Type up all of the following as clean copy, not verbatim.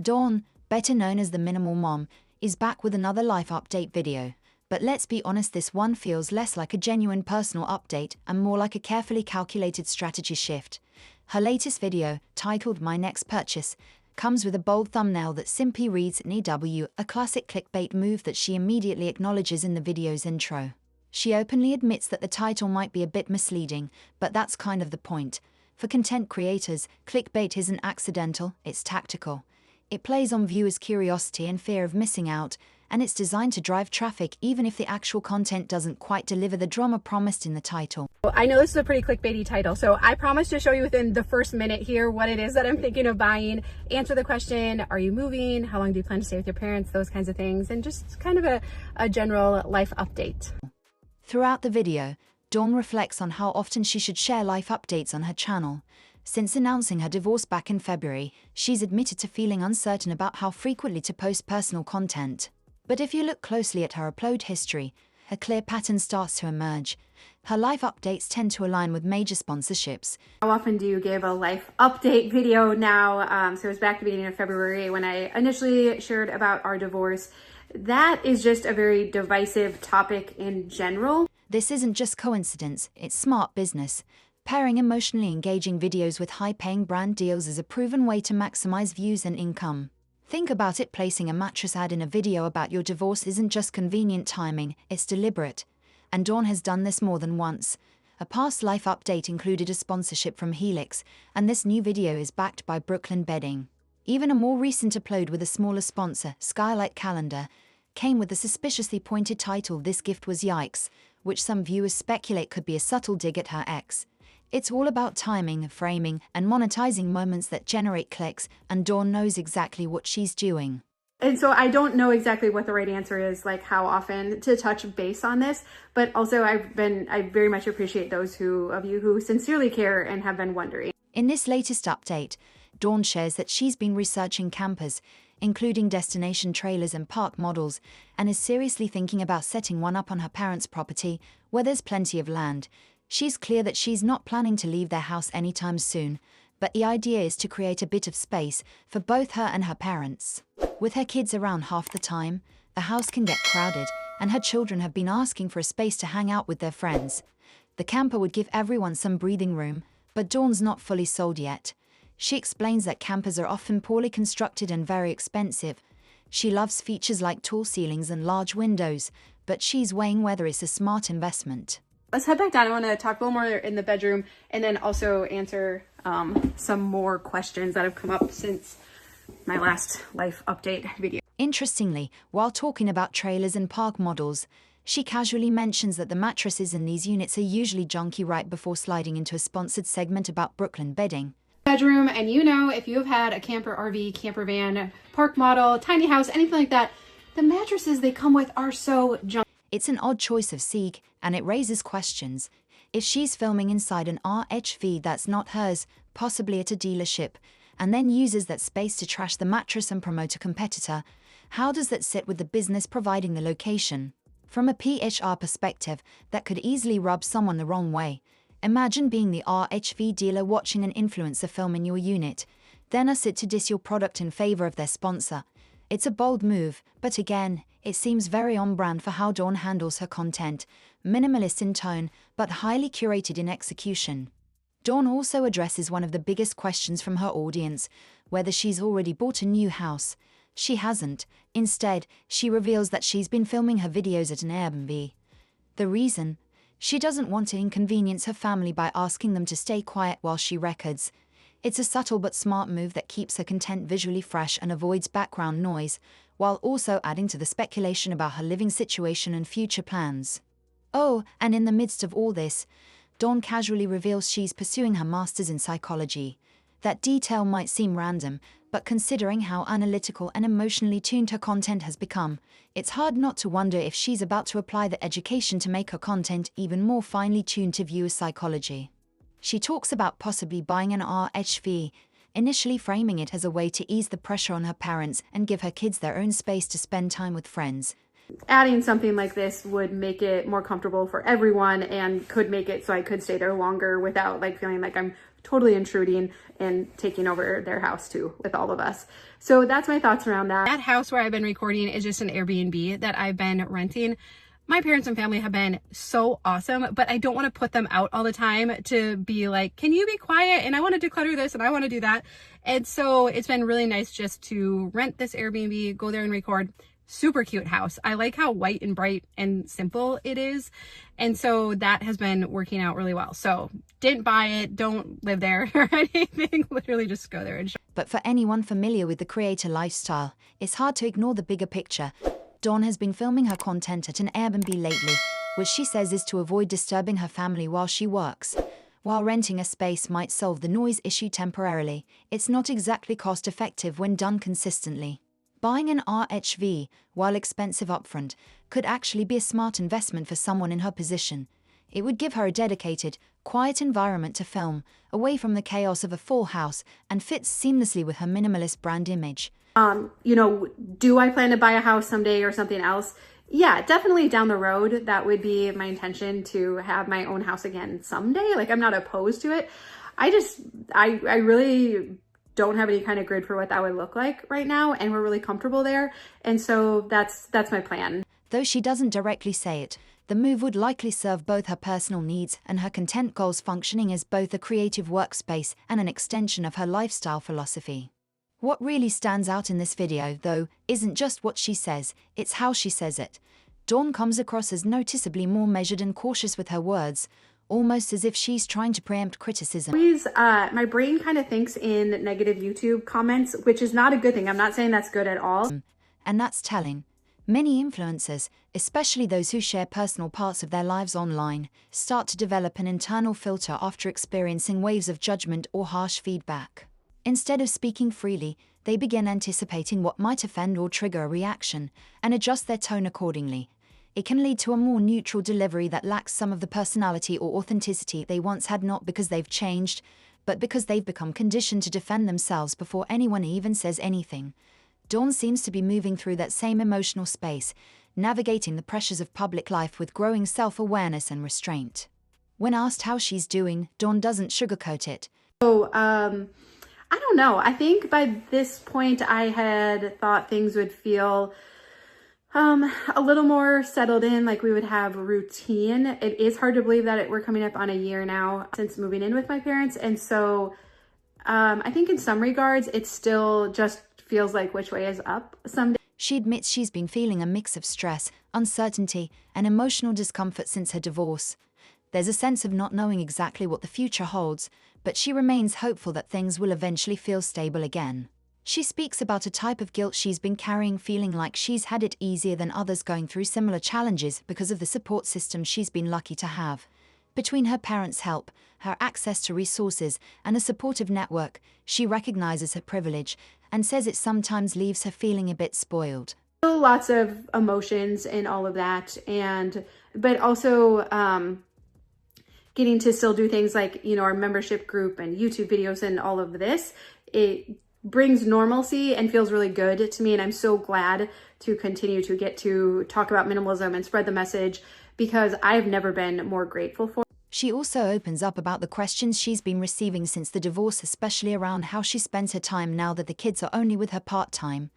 Dawn, better known as the Minimal Mom, is back with another life update video. But let's be honest, this one feels less like a genuine personal update and more like a carefully calculated strategy shift. Her latest video, titled My Next Purchase, comes with a bold thumbnail that simply reads NW, a classic clickbait move that she immediately acknowledges in the video's intro. She openly admits that the title might be a bit misleading, but that's kind of the point. For content creators, clickbait isn't accidental, it's tactical. It plays on viewers' curiosity and fear of missing out, and it's designed to drive traffic even if the actual content doesn't quite deliver the drama promised in the title. I know this is a pretty clickbaity title, so I promise to show you within the first minute here what it is that I'm thinking of buying, answer the question, are you moving, how long do you plan to stay with your parents, those kinds of things, and just kind of a general life update. Throughout the video, Dawn reflects on how often she should share life updates on her channel. Since announcing her divorce back in February, she's admitted to feeling uncertain about how frequently to post personal content. But if you look closely at her upload history, a clear pattern starts to emerge. Her life updates tend to align with major sponsorships. How often do you give a life update video now? So it was back at the beginning of February when I initially shared about our divorce. That is just a very divisive topic in general. This isn't just coincidence, it's smart business. Pairing emotionally engaging videos with high-paying brand deals is a proven way to maximize views and income. Think about it, placing a mattress ad in a video about your divorce isn't just convenient timing, it's deliberate. And Dawn has done this more than once. A past life update included a sponsorship from Helix, and this new video is backed by Brooklyn Bedding. Even a more recent upload with a smaller sponsor, Skylight Calendar, came with a suspiciously pointed title, "This gift was yikes," which some viewers speculate could be a subtle dig at her ex. It's all about timing, framing, and monetizing moments that generate clicks, and Dawn knows exactly what she's doing. And so I don't know exactly what the right answer is, like how often to touch base on this, but also I very much appreciate those of you who sincerely care and have been wondering. In this latest update, Dawn shares that she's been researching campers, including destination trailers and park models, and is seriously thinking about setting one up on her parents' property, where there's plenty of land. She's clear that she's not planning to leave their house anytime soon, but the idea is to create a bit of space for both her and her parents. With her kids around half the time, the house can get crowded, and her children have been asking for a space to hang out with their friends. The camper would give everyone some breathing room, but Dawn's not fully sold yet. She explains that campers are often poorly constructed and very expensive. She loves features like tall ceilings and large windows, but she's weighing whether it's a smart investment. Let's head back down. I want to talk a little more in the bedroom and then also answer some more questions that have come up since my last life update video. Interestingly, while talking about trailers and park models, she casually mentions that the mattresses in these units are usually junky right before sliding into a sponsored segment about Brooklyn Bedding. Bedroom, and if you have had a camper, RV, camper van, park model, tiny house, anything like that, the mattresses they come with are so junky. It's an odd choice of SIG, and it raises questions. If she's filming inside an RHV that's not hers, possibly at a dealership, and then uses that space to trash the mattress and promote a competitor, how does that sit with the business providing the location? From a PR perspective, that could easily rub someone the wrong way. Imagine being the RHV dealer watching an influencer film in your unit, then ask it to diss your product in favor of their sponsor. It's a bold move, but again, it seems very on-brand for how Dawn handles her content, minimalist in tone, but highly curated in execution. Dawn also addresses one of the biggest questions from her audience, whether she's already bought a new house. She hasn't. Instead, she reveals that she's been filming her videos at an Airbnb. The reason? She doesn't want to inconvenience her family by asking them to stay quiet while she records. It's a subtle but smart move that keeps her content visually fresh and avoids background noise, while also adding to the speculation about her living situation and future plans. Oh, and in the midst of all this, Dawn casually reveals she's pursuing her master's in psychology. That detail might seem random, but considering how analytical and emotionally tuned her content has become, it's hard not to wonder if she's about to apply the education to make her content even more finely tuned to viewer psychology. She talks about possibly buying an RHV, initially framing it as a way to ease the pressure on her parents and give her kids their own space to spend time with friends. Adding something like this would make it more comfortable for everyone and could make it so I could stay there longer without feeling like I'm totally intruding and taking over their house too with all of us. So that's my thoughts around that. That house where I've been recording is just an Airbnb that I've been renting. My parents and family have been so awesome, but I don't want to put them out all the time to be like, can you be quiet? And I want to declutter this and I want to do that. And so it's been really nice just to rent this Airbnb, go there and record. Super cute house. I like how white and bright and simple it is. And so that has been working out really well. So didn't buy it, don't live there or anything, literally just go there and show. But for anyone familiar with the creator lifestyle, it's hard to ignore the bigger picture. Dawn has been filming her content at an Airbnb lately, which she says is to avoid disturbing her family while she works. While renting a space might solve the noise issue temporarily, it's not exactly cost-effective when done consistently. Buying an RHV, while expensive upfront, could actually be a smart investment for someone in her position. It would give her a dedicated, quiet environment to film, away from the chaos of a full house, and fits seamlessly with her minimalist brand image. Do I plan to buy a house someday or something else? Yeah, definitely down the road. That would be my intention, to have my own house again someday. Like, I'm not opposed to it. I really don't have any kind of grid for what that would look like right now, and we're really comfortable there. And so that's my plan. Though she doesn't directly say it, the move would likely serve both her personal needs and her content goals, functioning as both a creative workspace and an extension of her lifestyle philosophy. What really stands out in this video, though, isn't just what she says, it's how she says it. Dawn comes across as noticeably more measured and cautious with her words, almost as if she's trying to preempt criticism. My brain kind of thinks in negative YouTube comments, which is not a good thing. I'm not saying that's good at all. And that's telling. Many influencers, especially those who share personal parts of their lives online, start to develop an internal filter after experiencing waves of judgment or harsh feedback. Instead of speaking freely, they begin anticipating what might offend or trigger a reaction, and adjust their tone accordingly. It can lead to a more neutral delivery that lacks some of the personality or authenticity they once had, not because they've changed, but because they've become conditioned to defend themselves before anyone even says anything. Dawn seems to be moving through that same emotional space, navigating the pressures of public life with growing self-awareness and restraint. When asked how she's doing, Dawn doesn't sugarcoat it. I don't know. I think by this point I had thought things would feel a little more settled in, like we would have routine. It is hard to believe that we're coming up on a year now since moving in with my parents. And so I think in some regards, it still just feels like which way is up someday. She admits she's been feeling a mix of stress, uncertainty, and emotional discomfort since her divorce. There's a sense of not knowing exactly what the future holds, but she remains hopeful that things will eventually feel stable again. She speaks about a type of guilt she's been carrying, feeling like she's had it easier than others going through similar challenges because of the support system she's been lucky to have. Between her parents' help, her access to resources, and a supportive network, she recognizes her privilege and says it sometimes leaves her feeling a bit spoiled. Lots of emotions and all of that, but also getting to still do things like, our membership group and YouTube videos and all of this. It brings normalcy and feels really good to me. And I'm so glad to continue to get to talk about minimalism and spread the message, because I've never been more grateful for. She also opens up about the questions she's been receiving since the divorce, especially around how she spends her time now that the kids are only with her part-time.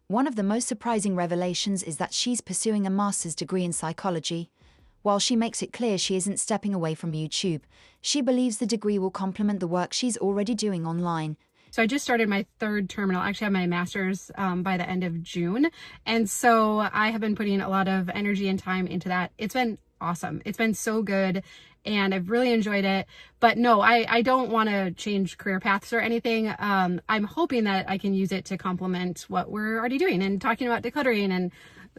One of the most surprising revelations is that she's pursuing a master's degree in psychology. While she makes it clear she isn't stepping away from YouTube, she believes the degree will complement the work she's already doing online. So I just started my third term, and I'll actually have my master's by the end of June. And so I have been putting a lot of energy and time into that. It's been awesome. It's been so good, and I've really enjoyed it. But no, I don't want to change career paths or anything. I'm hoping that I can use it to complement what we're already doing and talking about decluttering and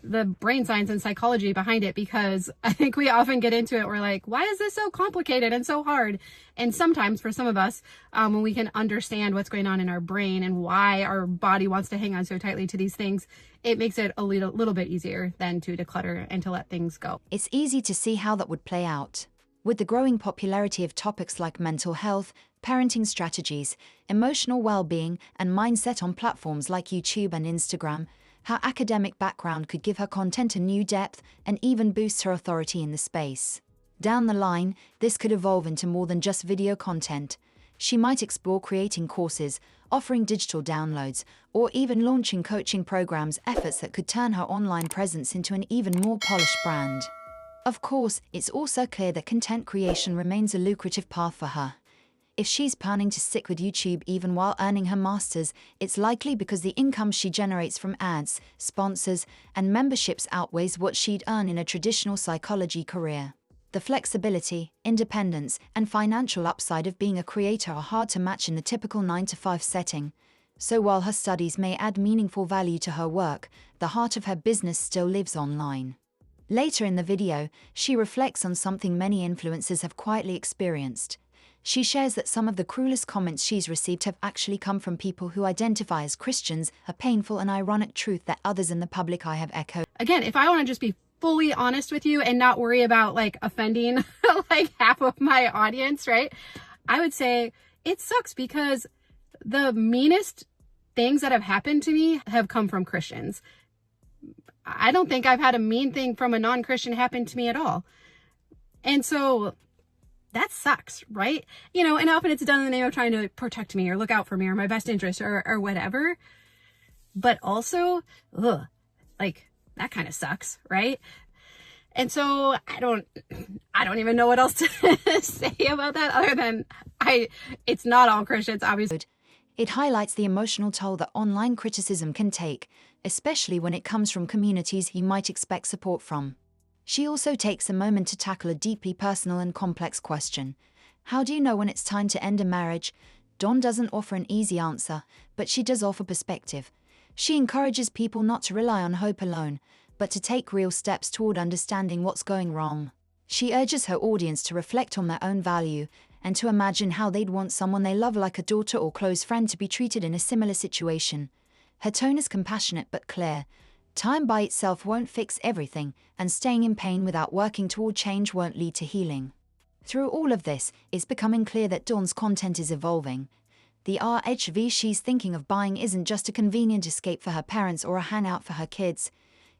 the brain science and psychology behind it, because I think we often get into it. We're like, why is this so complicated and so hard? And sometimes for some of us, when we can understand what's going on in our brain and why our body wants to hang on so tightly to these things, it makes it a little bit easier than to declutter and to let things go. It's easy to see how that would play out. With the growing popularity of topics like mental health, parenting strategies, emotional well-being, and mindset on platforms like YouTube and Instagram, her academic background could give her content a new depth and even boost her authority in the space. Down the line, this could evolve into more than just video content. She might explore creating courses, offering digital downloads, or even launching coaching programs, efforts that could turn her online presence into an even more polished brand. Of course, it's also clear that content creation remains a lucrative path for her. If she's planning to stick with YouTube even while earning her master's, it's likely because the income she generates from ads, sponsors, and memberships outweighs what she'd earn in a traditional psychology career. The flexibility, independence, and financial upside of being a creator are hard to match in the typical 9-to-5 setting. So while her studies may add meaningful value to her work, the heart of her business still lives online. Later in the video, she reflects on something many influencers have quietly experienced. She shares that some of the cruelest comments she's received have actually come from people who identify as Christians, a painful and ironic truth that others in the public eye have echoed. Again, if I want to just be fully honest with you and not worry about like offending like half of my audience, right? I would say it sucks because the meanest things that have happened to me have come from Christians. I don't think I've had a mean thing from a non-Christian happen to me at all. And so that sucks, right? You know, and often it's done in the name of trying to protect me or look out for me or my best interest or whatever. But also, like that kind of sucks, right? And so I don't even know what else to say about that other than it's not all Christians, obviously. It highlights the emotional toll that online criticism can take, especially when it comes from communities you might expect support from. She also takes a moment to tackle a deeply personal and complex question. How do you know when it's time to end a marriage? Dawn doesn't offer an easy answer, but she does offer perspective. She encourages people not to rely on hope alone, but to take real steps toward understanding what's going wrong. She urges her audience to reflect on their own value and to imagine how they'd want someone they love like a daughter or close friend to be treated in a similar situation. Her tone is compassionate but clear. Time by itself won't fix everything, and staying in pain without working toward change won't lead to healing. Through all of this, it's becoming clear that Dawn's content is evolving. The RHV she's thinking of buying isn't just a convenient escape for her parents or a hangout for her kids.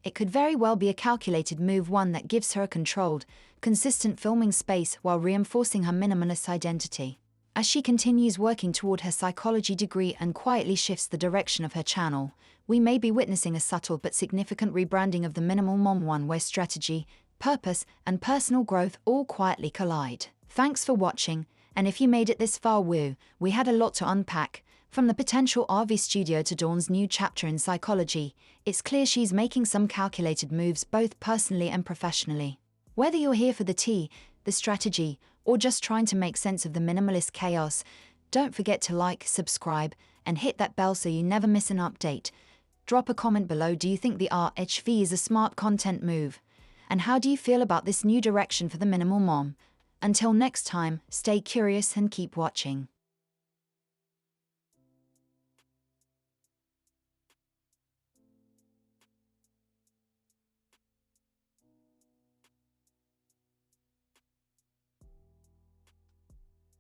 It could very well be a calculated move, one that gives her a controlled, consistent filming space while reinforcing her minimalist identity. As she continues working toward her psychology degree and quietly shifts the direction of her channel, we may be witnessing a subtle but significant rebranding of the Minimal Mom, one where strategy, purpose, and personal growth all quietly collide. Thanks for watching, and if you made it this far, we had a lot to unpack. From the potential RV studio to Dawn's new chapter in psychology, it's clear she's making some calculated moves both personally and professionally. Whether you're here for the tea, the strategy, or just trying to make sense of the minimalist chaos, don't forget to like, subscribe, and hit that bell so you never miss an update. Drop a comment below. Do you think the RHV is a smart content move? And how do you feel about this new direction for the Minimal Mom? Until next time, stay curious and keep watching.